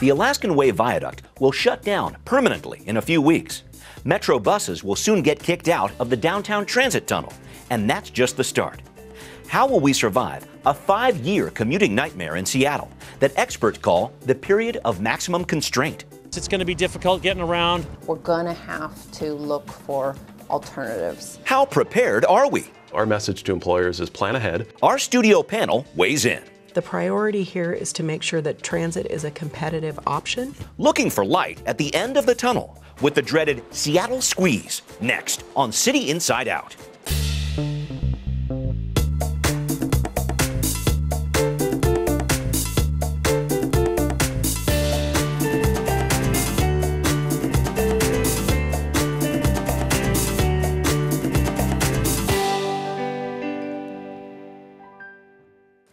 The Alaskan Way Viaduct will shut down permanently in a few weeks. Metro buses will soon get kicked out of the downtown transit tunnel, and that's just the start. How will we survive a 5-year commuting nightmare in Seattle that experts call the period of maximum constraint? It's going to be difficult getting around. We're going to have to look for alternatives. How prepared are we? Our message to employers is plan ahead. Our studio panel weighs in. The priority here is to make sure that transit is a competitive option. Looking for light at the end of the tunnel with the dreaded Seattle squeeze next on City Inside Out.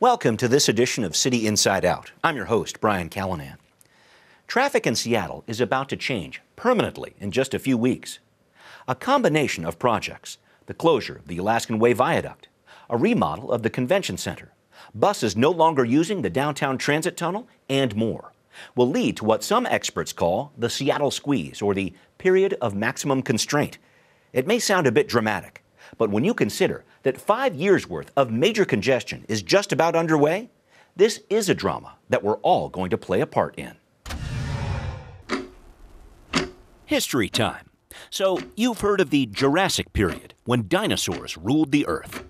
Welcome to this edition of City Inside Out. I'm your host, Brian Callanan. Traffic in Seattle is about to change permanently in just a few weeks. A combination of projects, the closure of the Alaskan Way Viaduct, a remodel of the convention center, buses no longer using the downtown transit tunnel, and more, will lead to what some experts call the Seattle squeeze, or the period of maximum constraint. It may sound a bit dramatic, but when you consider that 5 years' worth of major congestion is just about underway, this is a drama that we're all going to play a part in. History time. So, you've heard of the Jurassic period, when dinosaurs ruled the Earth.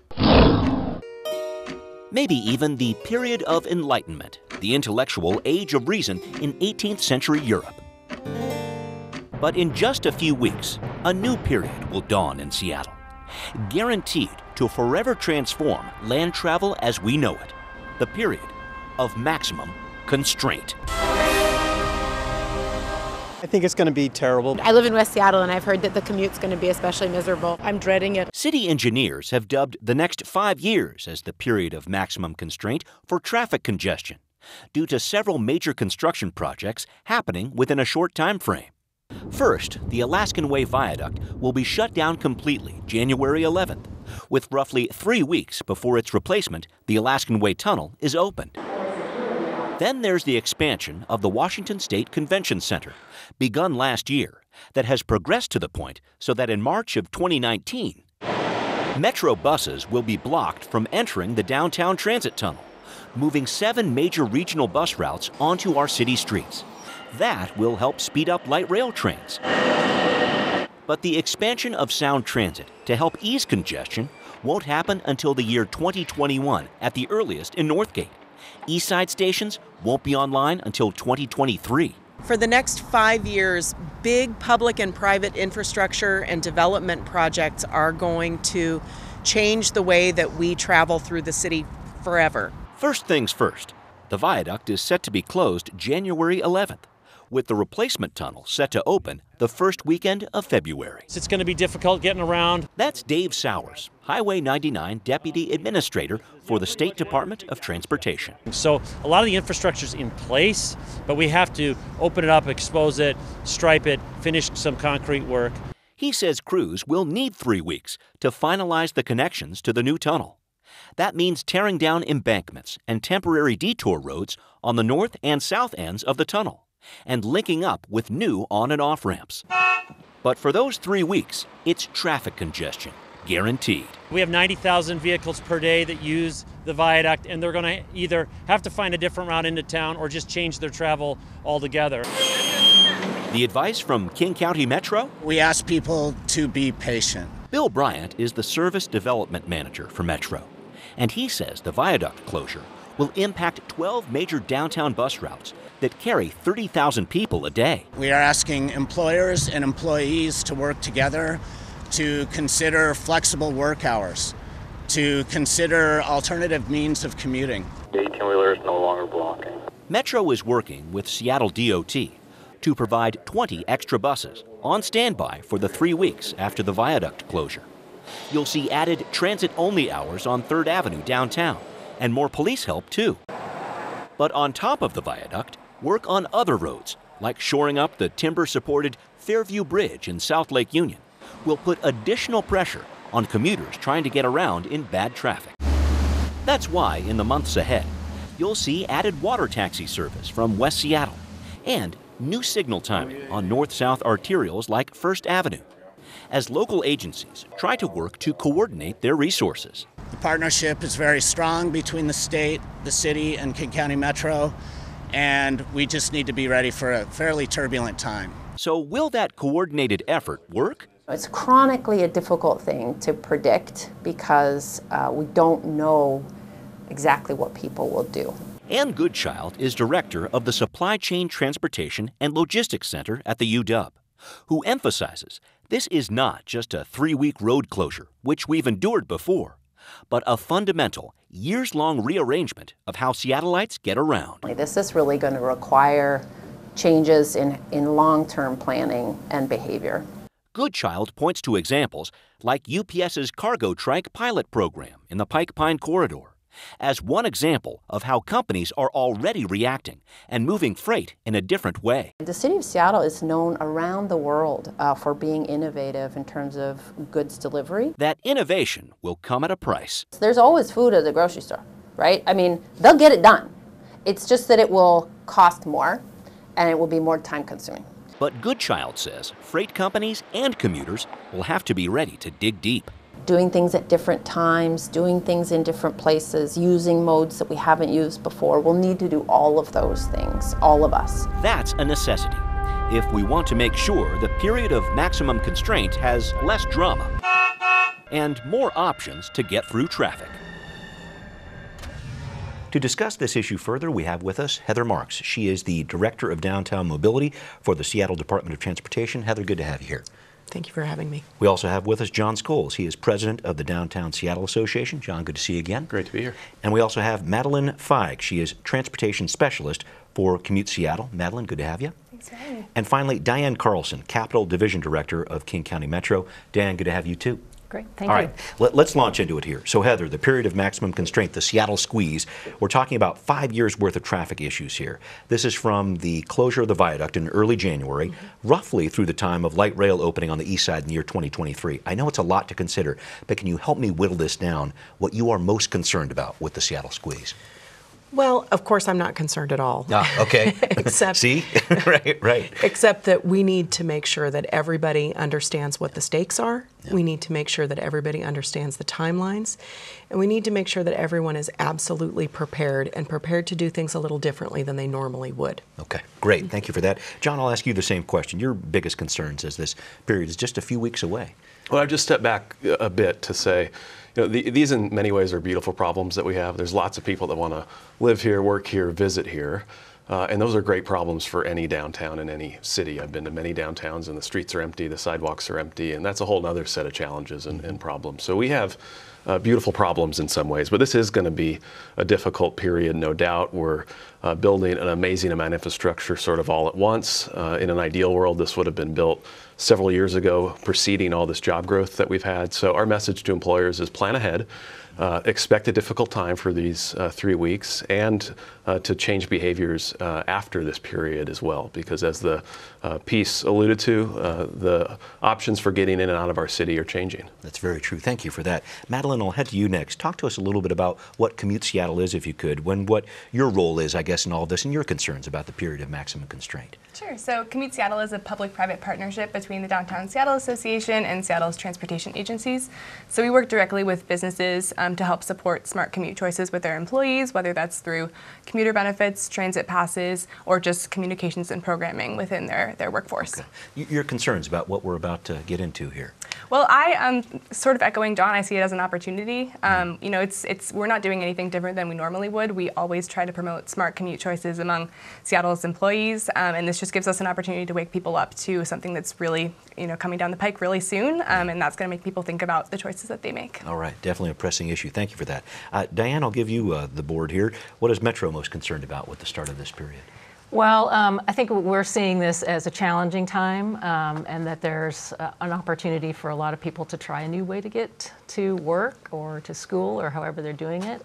Maybe even the period of Enlightenment, the intellectual age of reason in 18th century Europe. But in just a few weeks, a new period will dawn in Seattle, guaranteed to forever transform land travel as we know it, the period of maximum constraint. I think it's going to be terrible. I live in West Seattle, and I've heard that the commute's going to be especially miserable. I'm dreading it. City engineers have dubbed the next 5 years as the period of maximum constraint for traffic congestion, due to several major construction projects happening within a short time frame. First, the Alaskan Way Viaduct will be shut down completely January 11th, with roughly 3 weeks before its replacement, the Alaskan Way Tunnel, is opened. Then there's the expansion of the Washington State Convention Center, begun last year, that has progressed to the point so that in March of 2019, Metro buses will be blocked from entering the downtown transit tunnel, moving 7 major regional bus routes onto our city streets. That will help speed up light rail trains. But the expansion of Sound Transit to help ease congestion won't happen until the year 2021 at the earliest in Northgate. Eastside stations won't be online until 2023. For the next 5 years, big public and private infrastructure and development projects are going to change the way that we travel through the city forever. First things first, the viaduct is set to be closed January 11th, with the replacement tunnel set to open the first weekend of February. It's going to be difficult getting around. That's Dave Sowers, Highway 99 Deputy Administrator for the State Department of Transportation. So a lot of the infrastructure's in place, but we have to open it up, expose it, stripe it, finish some concrete work. He says crews will need 3 weeks to finalize the connections to the new tunnel. That means tearing down embankments and temporary detour roads on the north and south ends of the tunnel, and linking up with new on- and off-ramps. But for those 3 weeks, it's traffic congestion, guaranteed. We have 90,000 vehicles per day that use the viaduct, and they're going to either have to find a different route into town or just change their travel altogether. The advice from King County Metro? We ask people to be patient. Bill Bryant is the Service Development Manager for Metro, and he says the viaduct closure will impact 12 major downtown bus routes that carry 30,000 people a day. We are asking employers and employees to work together to consider flexible work hours, to consider alternative means of commuting. 18-wheeler is no longer blocking. Metro is working with Seattle DOT to provide 20 extra buses on standby for the 3 weeks after the viaduct closure. You'll see added transit-only hours on 3rd Avenue downtown, and more police help too. But on top of the viaduct, work on other roads, like shoring up the timber-supported Fairview Bridge in South Lake Union, will put additional pressure on commuters trying to get around in bad traffic. That's why, in the months ahead, you'll see added water taxi service from West Seattle and new signal timing on north-south arterials like First Avenue, as local agencies try to work to coordinate their resources. The partnership is very strong between the state, the city, and King County Metro, and we just need to be ready for a fairly turbulent time. So will that coordinated effort work? It's chronically a difficult thing to predict because we don't know exactly what people will do. Ann Goodchild is director of the Supply Chain Transportation and Logistics Center at the UW, who emphasizes this is not just a 3-week road closure, which we've endured before, but a fundamental, years-long rearrangement of how Seattleites get around. This is really going to require changes in long-term planning and behavior. Goodchild points to examples like UPS's cargo trike pilot program in the Pike Pine Corridor as one example of how companies are already reacting and moving freight in a different way. The city of Seattle is known around the world for being innovative in terms of goods delivery. That innovation will come at a price. There's always food at the grocery store, right? I mean, they'll get it done. It's just that it will cost more and it will be more time consuming. But Goodchild says freight companies and commuters will have to be ready to dig deep. Doing things at different times, doing things in different places, using modes that we haven't used before. We'll need to do all of those things, all of us. That's a necessity if we want to make sure the period of maximum constraint has less drama and more options to get through traffic. To discuss this issue further, we have with us Heather Marks. She is the Director of Downtown Mobility for the Seattle Department of Transportation. Heather, good to have you here. Thank you for having me. We also have with us John Scholes. He is president of the Downtown Seattle Association. John, good to see you again. Great to be here. And we also have Madeline Feig. She is transportation specialist for Commute Seattle. Madeline, good to have you. Thanks for having me. And finally, Diane Carlson, Capital Division Director of King County Metro. Diane, good to have you too. Great, thank All you. right, let's launch into it here. So Heather, the period of maximum constraint, the Seattle squeeze, we're talking about 5 years worth of traffic issues here. This is from the closure of the viaduct in early January, roughly through the time of light rail opening on the east side in the year 2023. I know it's a lot to consider, but can you help me whittle this down, what you are most concerned about with the Seattle squeeze? Well, of course, I'm not concerned at all. Ah, okay. Except, see? right. Except that we need to make sure that everybody understands what the stakes are. Yeah. We need to make sure that everybody understands the timelines. And we need to make sure that everyone is absolutely prepared and prepared to do things a little differently than they normally would. Okay, great. Thank you for that. John, I'll ask you the same question. Your biggest concerns as this period is just a few weeks away. Well, I've just stepped back a bit to say, you know, these in many ways are beautiful problems that we have. There's lots of people that want to live here, work here, visit here. And those are great problems for any downtown in any city. I've been to many downtowns and the streets are empty, the sidewalks are empty, and that's a whole other set of challenges and problems. So we have beautiful problems in some ways, but this is going to be a difficult period, no doubt. We're building an amazing amount of infrastructure sort of all at once. In an ideal world, this would have been built several years ago, preceding all this job growth that we've had. So our message to employers is plan ahead. Expect a difficult time for these 3 weeks, and to change behaviors after this period as well, because as the piece alluded to, the options for getting in and out of our city are changing. That's very true. Thank you for that. Madeline, I'll head to you next. Talk to us a little bit about what Commute Seattle is, if you could, what your role is, I guess, in all of this, and your concerns about the period of maximum constraint. Sure. So Commute Seattle is a public-private partnership between the Downtown Seattle Association and Seattle's transportation agencies. So we work directly with businesses to help support smart commute choices with their employees, whether that's through commuter benefits, transit passes, or just communications and programming within their workforce. Okay. Your concerns about what we're about to get into here? Well, I am sort of echoing John. I see it as an opportunity. You know, we're not doing anything different than we normally would. We always try to promote smart commute choices among Seattle's employees, and this just gives us an opportunity to wake people up to something that's really, you know, coming down the pike really soon, and that's going to make people think about the choices that they make. All right, definitely a pressing issue. Thank you for that. Diane, I'll give you the board here. What is Metro most concerned about with the start of this period? Well, I think we're seeing this as a challenging time, and that there's an opportunity for a lot of people to try a new way to get to work or to school or however they're doing it.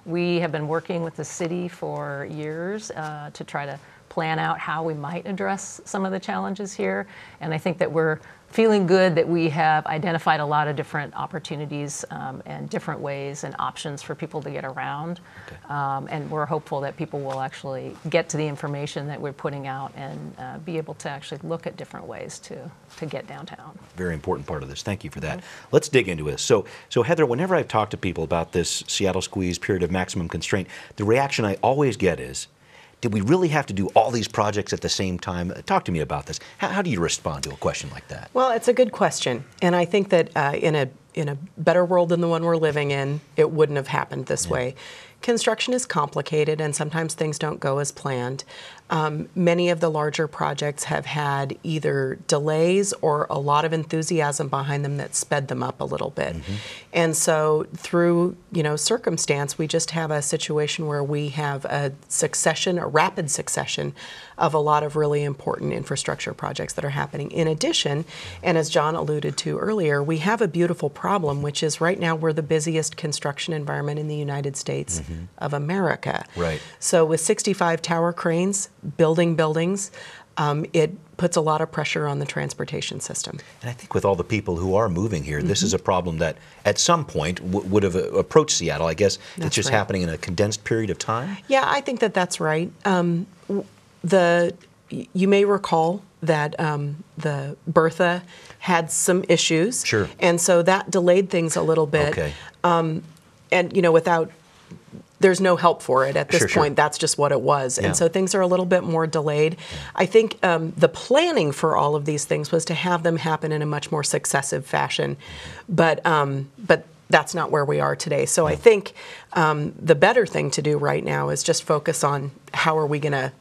We have been working with the city for years to try to plan out how we might address some of the challenges here. And I think that we're feeling good that we have identified a lot of different opportunities and different ways and options for people to get around. Okay. And we're hopeful that people will actually get to the information that we're putting out and be able to actually look at different ways to get downtown. Very important part of this. Thank you for that. Let's dig into this. So Heather, whenever I've talked to people about this Seattle squeeze period of maximum constraint, the reaction I always get is, did we really have to do all these projects at the same time? Talk to me about this. How do you respond to a question like that? Well, it's a good question. And I think that in a better world than the one we're living in, it wouldn't have happened this way. Construction is complicated, and sometimes things don't go as planned. Many of the larger projects have had either delays or a lot of enthusiasm behind them that sped them up a little bit. And so through, circumstance, we just have a situation where we have a rapid succession of a lot of really important infrastructure projects that are happening. In addition, and as John alluded to earlier, we have a beautiful problem, which is right now we're the busiest construction environment in the United States of America. Right. So with 65 tower cranes building buildings, it puts a lot of pressure on the transportation system. And I think with all the people who are moving here, this is a problem that at some point would have approached Seattle. I guess it's just happening in a condensed period of time? Yeah, I think that that's right. You may recall that the Bertha had some issues. Sure. And so that delayed things a little bit. Okay. And, there's no help for it at this point. Sure. That's just what it was. Yeah. And so things are a little bit more delayed. I think the planning for all of these things was to have them happen in a much more successive fashion. But that's not where we are today. So I think the better thing to do right now is just focus on how are we gonna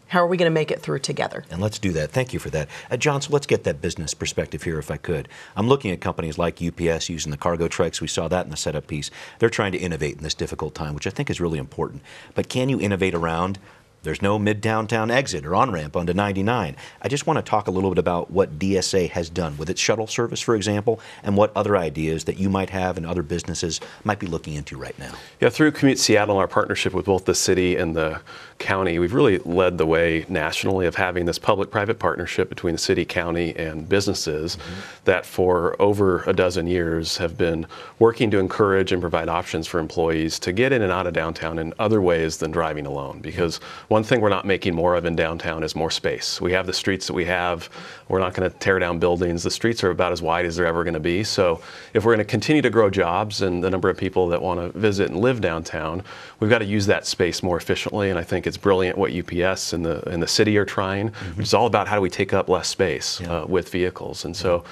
make it through together. And let's do that. Thank you for that. John, so let's get that business perspective here if I could. I'm looking at companies like UPS using the cargo trikes. We saw that in the setup piece. They're trying to innovate in this difficult time, which I think is really important. But can you innovate around? There's no mid-downtown exit or on-ramp onto 99. I just want to talk a little bit about what DSA has done with its shuttle service, for example, and what other ideas that you might have and other businesses might be looking into right now. Yeah, through Commute Seattle, our partnership with both the city and the county, we've really led the way nationally of having this public-private partnership between the city, county, and businesses that for over a dozen years have been working to encourage and provide options for employees to get in and out of downtown in other ways than driving alone. Because one thing we're not making more of in downtown is more space. We have the streets that we have. We're not going to tear down buildings. The streets are about as wide as they're ever going to be. So if we're going to continue to grow jobs and the number of people that want to visit and live downtown, we've got to use that space more efficiently. And I think it's brilliant what UPS and the city are trying, which is all about how do we take up less space with vehicles. And so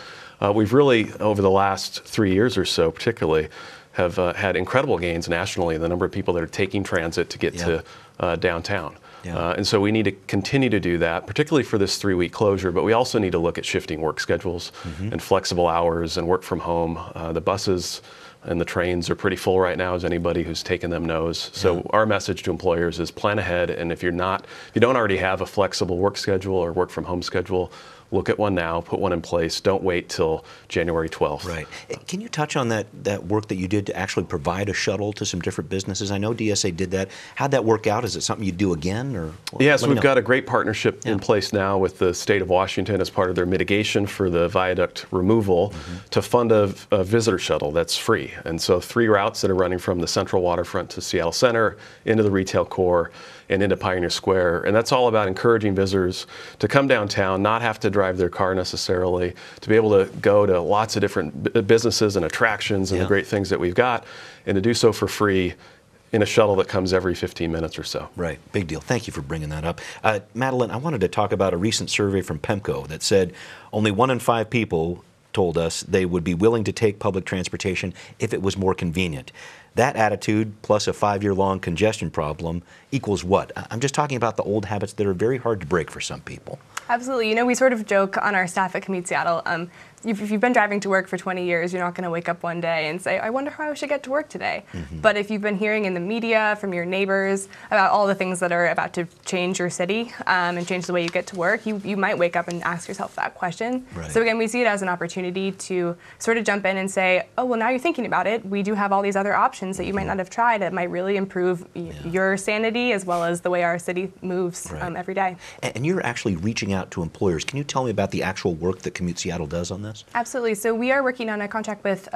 we've really, over the last 3 years or so particularly, have had incredible gains nationally in the number of people that are taking transit to get to downtown. And so we need to continue to do that, particularly for this 3-week closure, but we also need to look at shifting work schedules and flexible hours and work from home. The buses and the trains are pretty full right now, as anybody who's taken them knows. So our message to employers is plan ahead, and if you don't already have a flexible work schedule or work from home schedule, look at one now, put one in place. Don't wait till January 12th. Right. Can you touch on that work that you did to actually provide a shuttle to some different businesses? I know DSA did that. How'd that work out? Is it something you do again? Or yes, we've got a great partnership in place now with the state of Washington as part of their mitigation for the viaduct removal to fund a visitor shuttle that's free. And so 3 routes that are running from the central waterfront to Seattle Center, into the retail core, and into Pioneer Square. And that's all about encouraging visitors to come downtown, not have to drive their car necessarily, to be able to go to lots of different businesses and attractions and the great things that we've got, and to do so for free in a shuttle that comes every 15 minutes or so. Right, big deal. Thank you for bringing that up. Madeline, I wanted to talk about a recent survey from PEMCO that said only 1 in 5 people told us they would be willing to take public transportation if it was more convenient. That attitude plus a 5-year-long congestion problem equals what? I'm just talking about the old habits that are very hard to break for some people. Absolutely. We sort of joke on our staff at Commute Seattle, if you've been driving to work for 20 years, you're not going to wake up one day and say, I wonder how I should get to work today. But if you've been hearing in the media from your neighbors about all the things that are about to change your city and change the way you get to work, you might wake up and ask yourself that question. Right. So again, we see it as an opportunity to sort of jump in and say, oh, well, now you're thinking about it. We do have all these other options options that you might not have tried. It might really improve your sanity as well as the way our city moves every day. And you're actually reaching out to employers. Can you tell me about the actual work that Commute Seattle does on this? Absolutely. So we are working on a contract with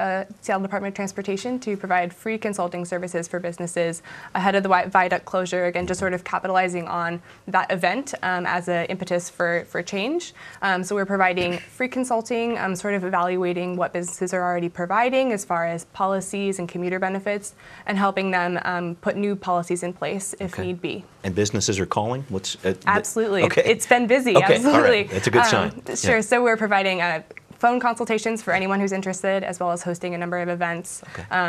Seattle Department of Transportation to provide free consulting services for businesses ahead of the viaduct closure, again, just sort of capitalizing on that event as an impetus for change. So we're providing free consulting, sort of evaluating what businesses are already providing as far as policies and commuter benefits, and helping them put new policies in place if need be. And businesses are calling? Absolutely. Okay. It's been busy, absolutely. All right. That's a good sign. Sure. So we're providing phone consultations for anyone who's interested, as well as hosting a number of events,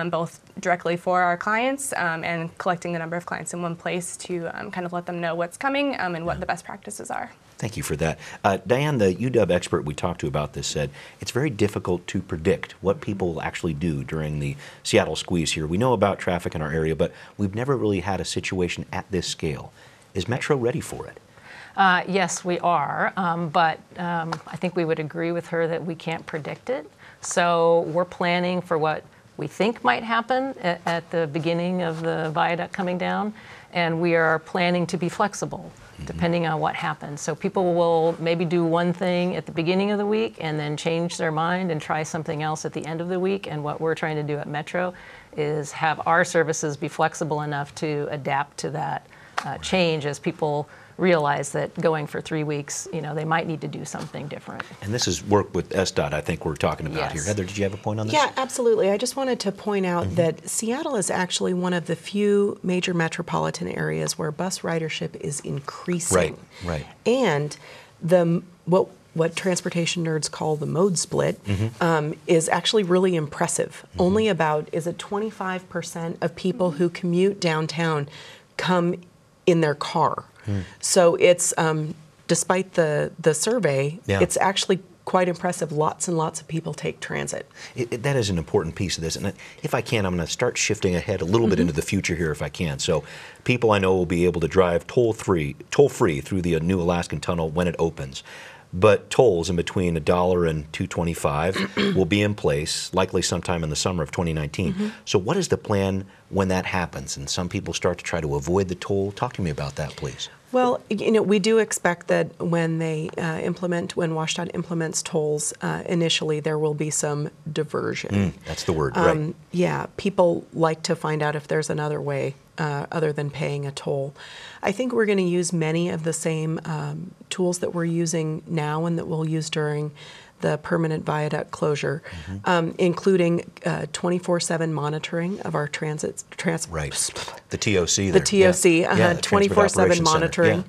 both directly for our clients and collecting the number of clients in one place to kind of let them know what's coming and what the best practices are. Thank you for that. Diane, the UW expert we talked to about this, said it's very difficult to predict what people will actually do during the Seattle squeeze here. We know about traffic in our area, but we've never really had a situation at this scale. Is Metro ready for it? Yes, we are, but I think we would agree with her that we can't predict it. So we're planning for what we think might happen at the beginning of the viaduct coming down, and we are planning to be flexible depending on what happens. So people will maybe do one thing at the beginning of the week and then change their mind and try something else at the end of the week. And what we're trying to do at Metro is have our services be flexible enough to adapt to that change as people realize that going for 3 weeks, they might need to do something different. And this is work with SDOT, I think we're talking about here. Heather, did you have a point on this? Yeah, absolutely. I just wanted to point out that Seattle is actually one of the few major metropolitan areas where bus ridership is increasing. Right. And what transportation nerds call the mode split is actually really impressive. Only about, 25% of people who commute downtown come in their car. So it's, despite the survey, it's actually quite impressive. Lots and lots of people take transit. That is an important piece of this. And if I can, I'm going to start shifting ahead a little bit into the future here if I can. So people I know will be able to drive toll-free through the new Alaskan Tunnel when it opens. But tolls in between $1 and $2.25 will be in place, likely sometime in the summer of 2019. So what is the plan when that happens and some people start to try to avoid the toll? Talk to me about that, please. Well, we do expect that when they when WashDOT implements tolls, initially there will be some diversion. That's the word, right? Yeah, people like to find out if there's another way other than paying a toll. I think we're going to use many of the same tools that we're using now and that we'll use during the permanent viaduct closure, including 24/7 monitoring of our transit. Right. The TOC there. The TOC, 24/7 monitoring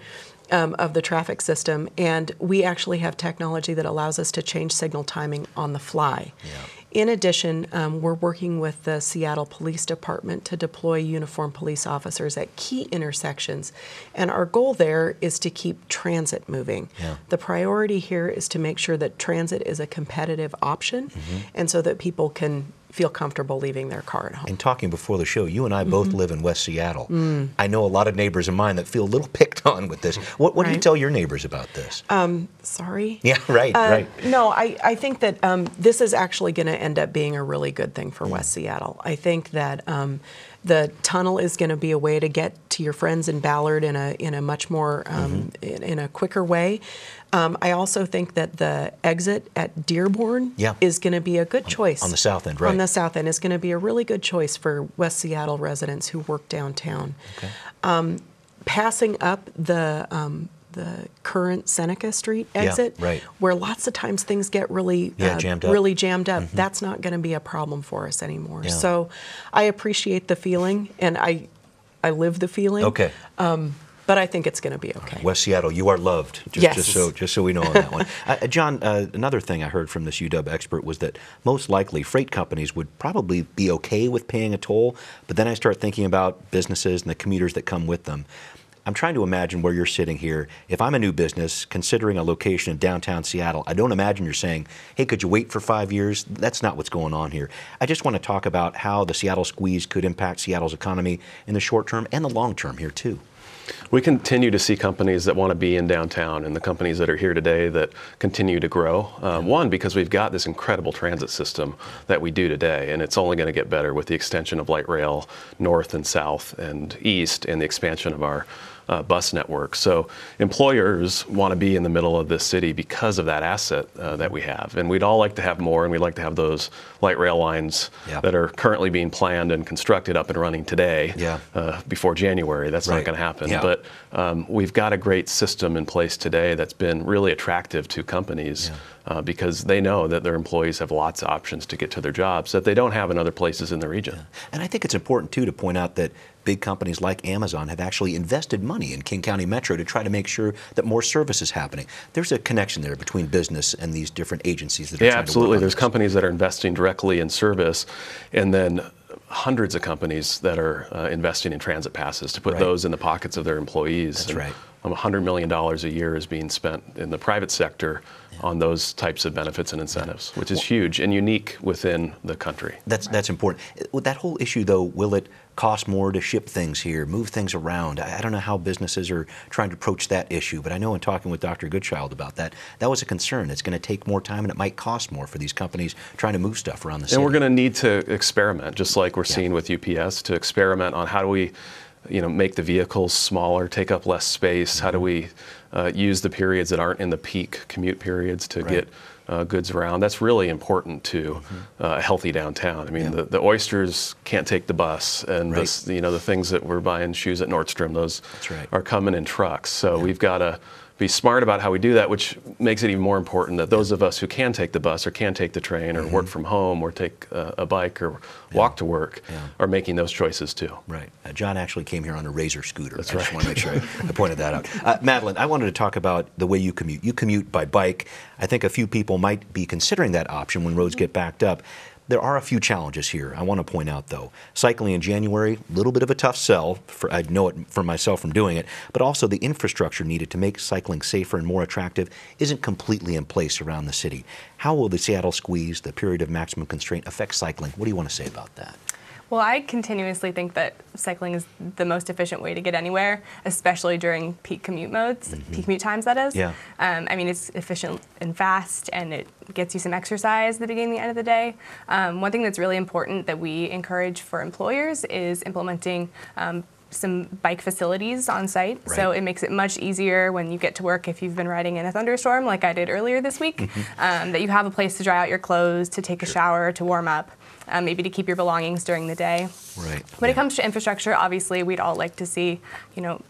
Yeah. of the traffic system. And we actually have technology that allows us to change signal timing on the fly. Yeah. In addition, we're working with the Seattle Police Department to deploy uniformed police officers at key intersections. And our goal there is to keep transit moving. Yeah. The priority here is to make sure that transit is a competitive option and so that people can feel comfortable leaving their car at home. And talking before the show, you and I both live in West Seattle. I know a lot of neighbors of mine that feel a little picked on with this. What do you tell your neighbors about this? Sorry? Yeah, right. No, I think that this is actually going to end up being a really good thing for West Seattle. I think that the tunnel is going to be a way to get to your friends in Ballard in a much more in a quicker way. I also think that the exit at Dearborn is going to be a good choice. On the south end, right? On the south end is going to be a really good choice for West Seattle residents who work downtown. Okay. Passing up the current Seneca Street exit, where lots of times things get really jammed up. That's not going to be a problem for us anymore. Yeah. So I appreciate the feeling, and I live the feeling. Okay. But I think it's going to be okay. West Seattle, you are loved. Just so we know on that one. John, another thing I heard from this UW expert was that most likely freight companies would probably be okay with paying a toll, but then I start thinking about businesses and the commuters that come with them. I'm trying to imagine where you're sitting here. If I'm a new business considering a location in downtown Seattle, I don't imagine you're saying, hey, could you wait for 5 years? That's not what's going on here. I just want to talk about how the Seattle squeeze could impact Seattle's economy in the short term and the long term here too. We continue to see companies that want to be in downtown, and the companies that are here today that continue to grow. One, because we've got this incredible transit system that we do today, and it's only going to get better with the extension of light rail north and south and east, and the expansion of our bus network. So employers want to be in the middle of this city because of that asset that we have. And we'd all like to have more, and we'd like to have those light rail lines that are currently being planned and constructed up and running today before January. That's not going to happen. But we've got a great system in place today that's been really attractive to companies because they know that their employees have lots of options to get to their jobs that they don't have in other places in the region. And I think it's important, too, to point out that big companies like Amazon have actually invested money in King County Metro to try to make sure that more service is happening. There's a connection there between business and these different agencies that are trying to work absolutely. on There's this. companies that are investing directly in service, and then hundreds of companies that are investing in transit passes to put those in the pockets of their employees. That's right. $100 million a year is being spent in the private sector on those types of benefits and incentives, which is huge and unique within the country. That's important. With that whole issue, though, will it cost more to ship things here, move things around? I don't know how businesses are trying to approach that issue, but I know in talking with Dr. Goodchild about that, that was a concern. It's going to take more time and it might cost more for these companies trying to move stuff around the city. And we're going to need to experiment, just like we're seeing with UPS, to experiment on how do we make the vehicles smaller, take up less space? How do we use the periods that aren't in the peak commute periods to get goods around? That's really important to a healthy downtown. I mean, the oysters can't take the bus, and the things that we're buying, shoes at Nordstrom, those are coming in trucks. So we've got to be smart about how we do that, which makes it even more important that those of us who can take the bus or can take the train or work from home or take a bike or walk to work are making those choices too. Right. John actually came here on a Razor scooter. That's I just want to make sure I pointed that out. Madeline, I wanted to talk about the way you commute. You commute by bike. I think a few people might be considering that option when roads get backed up. There are a few challenges here I want to point out, though. Cycling in January, a little bit of a tough sell. I know it for myself from doing it, but also the infrastructure needed to make cycling safer and more attractive isn't completely in place around the city. How will the Seattle squeeze, the period of maximum constraint, affect cycling? What do you want to say about that? Well, I continuously think that cycling is the most efficient way to get anywhere, especially during peak commute modes, peak commute times, that is. I mean, it's efficient and fast, and it gets you some exercise at the beginning and the end of the day. One thing that's really important that we encourage for employers is implementing some bike facilities on site. So it makes it much easier when you get to work if you've been riding in a thunderstorm like I did earlier this week, that you have a place to dry out your clothes, to take a shower, to warm up. Maybe to keep your belongings during the day. When it comes to infrastructure, obviously we'd all like to see,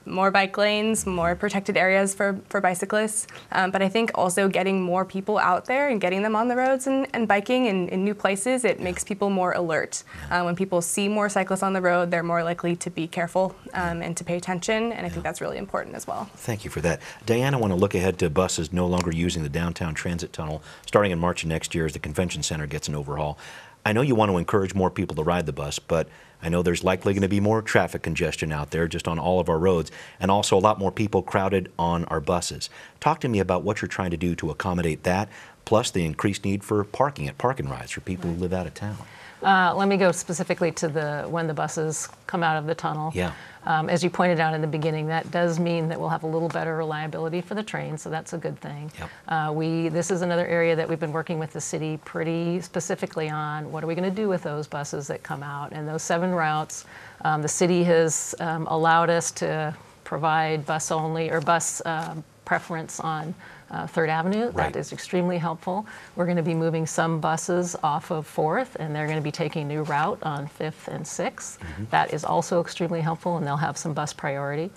more bike lanes, more protected areas for bicyclists. But I think also getting more people out there and getting them on the roads and biking in new places, it makes people more alert. When people see more cyclists on the road, they're more likely to be careful and to pay attention, and I think that's really important as well. Thank you for that. Diane, I want to look ahead to buses no longer using the downtown transit tunnel starting in March of next year as the convention center gets an overhaul. I know you want to encourage more people to ride the bus, but I know there's likely going to be more traffic congestion out there just on all of our roads, and also a lot more people crowded on our buses. Talk to me about what you're trying to do to accommodate that, plus the increased need for parking at park and rides for people who live out of town. Let me go specifically to when the buses come out of the tunnel. As you pointed out in the beginning, that does mean that we'll have a little better reliability for the train, so that's a good thing. This is another area that we've been working with the city pretty specifically on. What are we going to do with those buses that come out? And those 7 routes, the city has allowed us to provide bus only or bus preference on 3rd Avenue. That is extremely helpful. We're going to be moving some buses off of 4th, and they're going to be taking a new route on 5th and 6th. That is also extremely helpful, and they'll have some bus priority.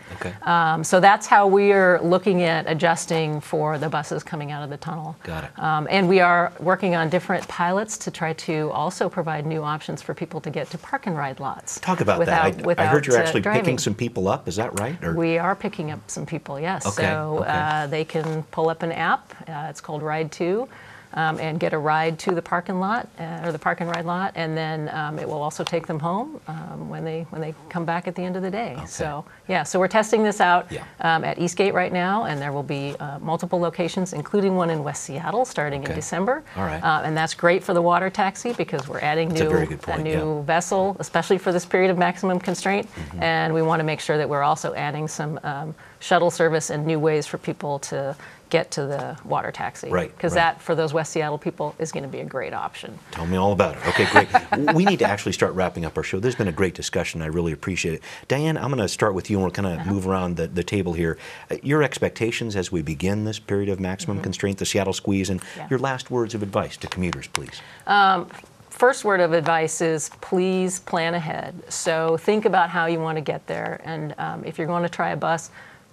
So that's how we are looking at adjusting for the buses coming out of the tunnel. And we are working on different pilots to try to also provide new options for people to get to park and ride lots. Talk about that. I heard you're actually picking some people up. Is that right? Or? We are picking up some people, yes. So they can pull up an app. It's called Ride 2. and get a ride to the parking lot or the park and ride lot, and then it will also take them home when they come back at the end of the day. Okay. So yeah, so we're testing this out at Eastgate right now, and there will be multiple locations, including one in West Seattle starting in December. All right. And that's great for the water taxi because we're adding a new vessel, especially for this period of maximum constraint, and we want to make sure that we're also adding some shuttle service and new ways for people to get to the water taxi. Right. Because that, for those West Seattle people, is going to be a great option. Tell me all about it. Okay, great. We need to actually start wrapping up our show. There's been a great discussion. I really appreciate it. Diane, I'm going to start with you and we'll kind of move around the table here. Your expectations as we begin this period of maximum constraint, the Seattle squeeze, and your last words of advice to commuters, please. First word of advice is please plan ahead. So think about how you want to get there. And if you're going to try a bus,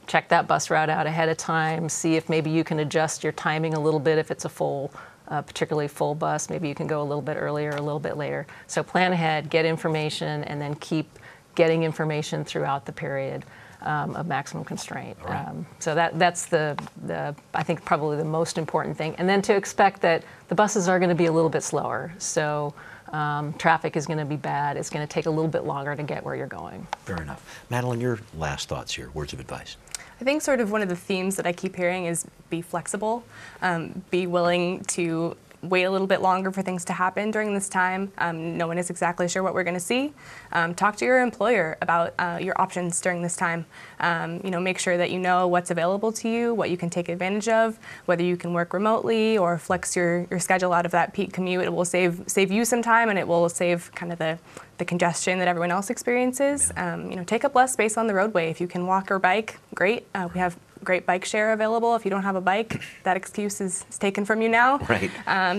check that bus route out ahead of time. See if maybe you can adjust your timing a little bit if it's a full, particularly full bus. Maybe you can go a little bit earlier, a little bit later. So plan ahead, get information, and then keep getting information throughout the period of maximum constraint. Right. So that's the I think probably the most important thing. And then to expect that the buses are going to be a little bit slower. So traffic is going to be bad. It's going to take a little bit longer to get where you're going. Fair enough. Madeline, your last thoughts here, words of advice. I think sort of one of the themes that I keep hearing is be flexible, be willing to wait a little bit longer for things to happen during this time. No one is exactly sure what we're going to see. Talk to your employer about your options during this time. Make sure that you know what's available to you, what you can take advantage of, whether you can work remotely or flex your schedule out of that peak commute. It will save you some time, and it will save kind of the congestion that everyone else experiences. Take up less space on the roadway. If you can walk or bike, great. We have great bike share available. If you don't have a bike, that excuse is taken from you now. Right.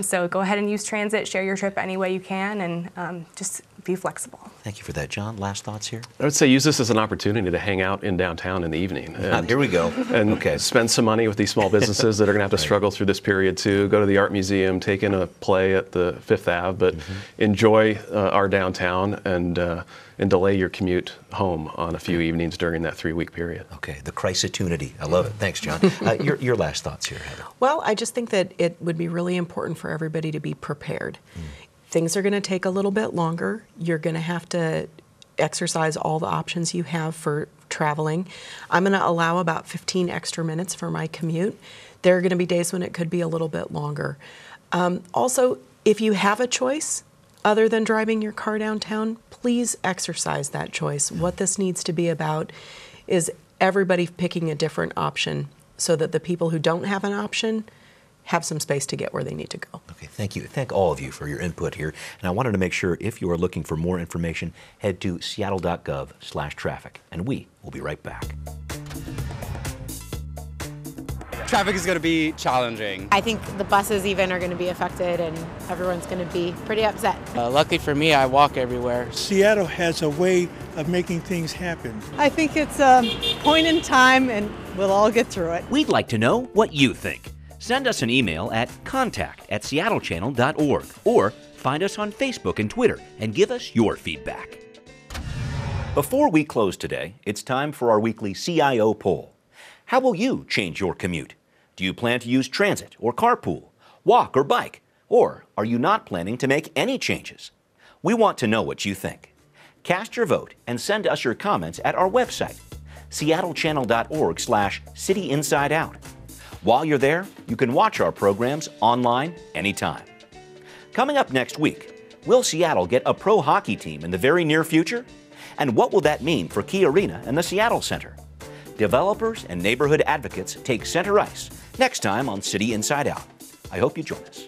So go ahead and use transit, share your trip any way you can, and just be flexible. Thank you for that. John, last thoughts here? I would say use this as an opportunity to hang out in downtown in the evening. And, here we go. And spend some money with these small businesses that are going to have to struggle through this period too. Go to the art museum, take in a play at the Fifth Ave, but enjoy our downtown and delay your commute home on a few evenings during that 3-week period. Okay, the Christituunity. I love it. Thanks, John. Your last thoughts here, Heather. Well, I just think that it would be really important for everybody to be prepared. Things are going to take a little bit longer. You're going to have to exercise all the options you have for traveling. I'm going to allow about 15 extra minutes for my commute. There are going to be days when it could be a little bit longer. Also, if you have a choice other than driving your car downtown, please exercise that choice. What this needs to be about is everybody picking a different option so that the people who don't have an option have some space to get where they need to go. Okay, thank you. Thank all of you for your input here. And I wanted to make sure if you are looking for more information, head to seattle.gov/traffic. And we will be right back. Traffic is going to be challenging. I think the buses even are going to be affected and everyone's going to be pretty upset. Luckily for me, I walk everywhere. Seattle has a way of making things happen. I think it's a point in time and we'll all get through it. We'd like to know what you think. Send us an email at contact@seattlechannel.org or find us on Facebook and Twitter and give us your feedback. Before we close today, it's time for our weekly CIO poll. How will you change your commute? Do you plan to use transit or carpool, walk or bike, or are you not planning to make any changes? We want to know what you think. Cast your vote and send us your comments at our website, seattlechannel.org/cityinsideout. While you're there, you can watch our programs online anytime. Coming up next week, will Seattle get a pro hockey team in the very near future? And what will that mean for Key Arena and the Seattle Center? Developers and neighborhood advocates take center ice next time on City Inside Out. I hope you join us.